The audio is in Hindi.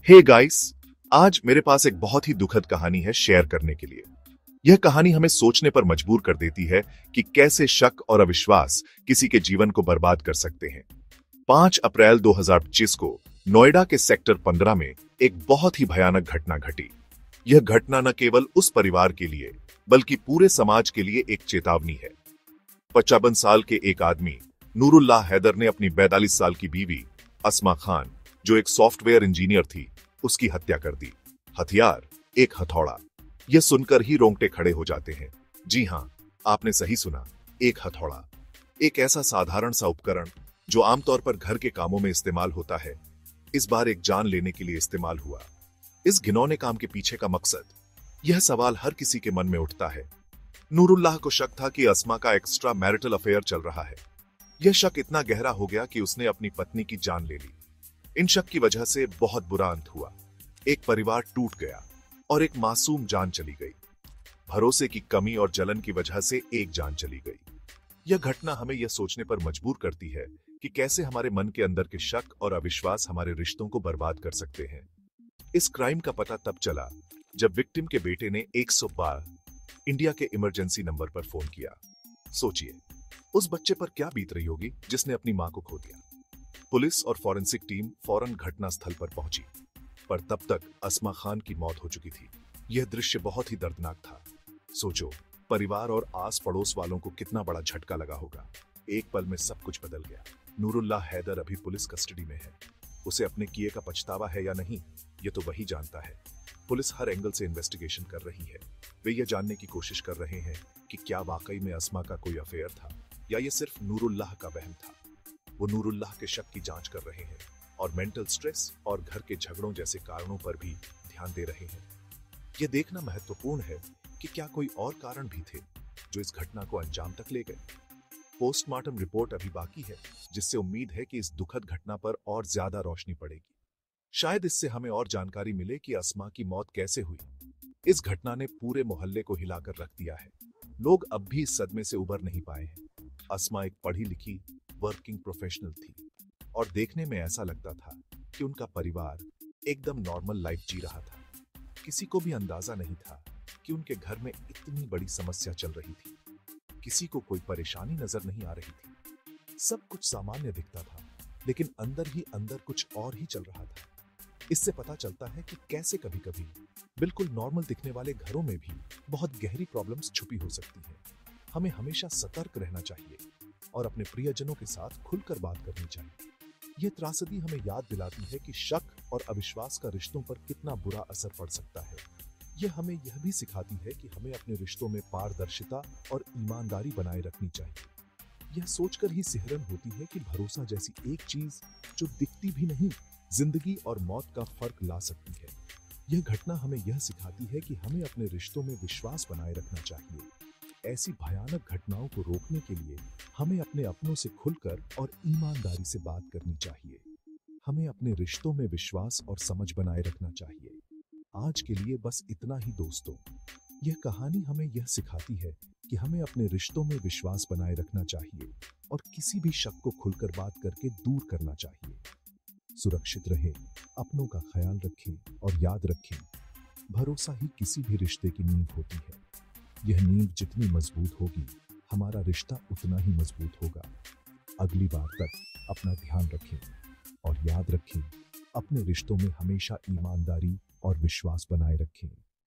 हे गाइस, आज मेरे पास एक बहुत ही दुखद कहानी है शेयर करने के लिए। यह कहानी हमें सोचने पर मजबूर कर देती है कि कैसे शक और अविश्वास किसी के जीवन को बर्बाद कर सकते हैं। 5 अप्रैल 2025 को नोएडा के सेक्टर 15 में एक बहुत ही भयानक घटना घटी। यह घटना न केवल उस परिवार के लिए बल्कि पूरे समाज के लिए एक चेतावनी है। 55 साल के एक आदमी नूरुल्लाह हैदर ने अपनी 42 साल की बीवी अस्मा खान, जो एक सॉफ्टवेयर इंजीनियर थी, उसकी हत्या कर दी। हथियार एक हथौड़ा। यह सुनकर ही रोंगटे खड़े हो जाते हैं। जी हां, आपने सही सुना, एक हथौड़ा। एक ऐसा साधारण सा उपकरण जो आमतौर पर घर के कामों में इस्तेमाल होता है, इस बार एक जान लेने के लिए इस्तेमाल हुआ। इस घिनौने काम के पीछे का मकसद, यह सवाल हर किसी के मन में उठता है। नूरुल्लाह को शक था कि अस्मा का एक्स्ट्रा मैरिटल अफेयर चल रहा है। यह शक इतना गहरा हो गया कि उसने अपनी पत्नी की जान ले ली। इन शक की वजह से बहुत बुरा अंत हुआ। एक परिवार टूट गया और एक मासूम जान चली गई। भरोसे की कमी और जलन की वजह से एक जान चली गई। यह घटना हमें यह सोचने पर मजबूर करती है कि कैसे हमारे मन के अंदर के शक और अविश्वास हमारे रिश्तों को बर्बाद कर सकते हैं। इस क्राइम का पता तब चला जब विक्टिम के बेटे ने 112 इंडिया के इमरजेंसी नंबर पर फोन किया। सोचिए, उस बच्चे पर क्या बीत रही होगी जिसने अपनी मां को खो दिया। पुलिस और फॉरेंसिक टीम फौरन घटनास्थल पर पहुंची, पर तब तक अस्मा खान की मौत हो चुकी थी। यह दृश्य बहुत ही दर्दनाक था। सोचो, परिवार और आस पड़ोस वालों को कितना बड़ा झटका लगा होगा। एक पल में सब कुछ बदल गया। नूरुल्लाह हैदर अभी पुलिस कस्टडी में है। उसे अपने किए का पछतावा है या नहीं, ये तो वही जानता है। पुलिस हर एंगल से इन्वेस्टिगेशन कर रही है। वे ये जानने की कोशिश कर रहे हैं कि क्या वाकई में अस्मा का कोई अफेयर था या ये सिर्फ नूरुल्लाह का वहम था। वो नूरुल्लाह के शक की जांच कर रहे हैं और मेंटल स्ट्रेस और घर के झगड़ों जैसे कारणों पर भी ध्यान दे रहे हैं। यह देखना महत्वपूर्ण है कि क्या कोई और कारण भी थे जो इस घटना को अंजाम तक ले गए। पोस्टमार्टम रिपोर्ट अभी बाकी है, जिससे उम्मीद है कि इस दुखद घटना पर और ज्यादा रोशनी पड़ेगी। शायद इससे हमें और जानकारी मिले कि अस्मा की मौत कैसे हुई। इस घटना ने पूरे मोहल्ले को हिलाकर रख दिया है। लोग अब भी इस सदमे से उबर नहीं पाए हैं। अस्मा एक पढ़ी लिखी वर्किंग प्रोफेशनल थी और देखने में ऐसा लगता था कि उनका परिवार एकदम नॉर्मल लाइफ जी रहा था। किसी को भी अंदाजा नहीं था कि उनके घर में इतनी बड़ी समस्या चल रही थी। किसी को कोई परेशानी नजर नहीं आ रही थी। सब कुछ सामान्य दिखता था, लेकिन अंदर ही अंदर कुछ और ही चल रहा था। इससे पता चलता है कि कैसे कभी-कभी बिल्कुल नॉर्मल दिखने वाले घरों में भी बहुत गहरी प्रॉब्लम्स छुपी हो सकती हैं। हमें हमेशा सतर्क रहना चाहिए और अपने प्रियजनों के साथ खुलकर बात करनी चाहिए। यह त्रासदी हमें याद दिलाती है कि शक और अविश्वास का रिश्तों पर कितना बुरा असर पड़ सकता है। यह हमें यह भी सिखाती है कि हमें अपने रिश्तों में पारदर्शिता और ईमानदारी बनाए रखनी चाहिए। यह सोचकर ही सिहरन होती है कि भरोसा जैसी एक चीज जो दिखती भी नहीं, जिंदगी और मौत का फर्क ला सकती है। यह घटना हमें यह सिखाती है कि हमें अपने रिश्तों में विश्वास बनाए रखना चाहिए। ऐसी भयानक घटनाओं को रोकने के लिए हमें अपने अपनों से खुलकर और ईमानदारी से बात करनी चाहिए। हमें अपने रिश्तों में विश्वास और समझ बनाए रखना चाहिए। आज के लिए बस इतना ही दोस्तों। यह कहानी हमें यह सिखाती है कि हमें अपने रिश्तों में विश्वास बनाए रखना चाहिए और किसी भी शक को खुलकर बात करके दूर करना चाहिए। सुरक्षित रहें, अपनों का ख्याल रखें और याद रखें, भरोसा ही किसी भी रिश्ते की नींव होती है। यह नींव जितनी मजबूत होगी, हमारा रिश्ता उतना ही मजबूत होगा। अगली बार तक अपना ध्यान रखें और याद रखें, अपने रिश्तों में हमेशा ईमानदारी और विश्वास बनाए रखें।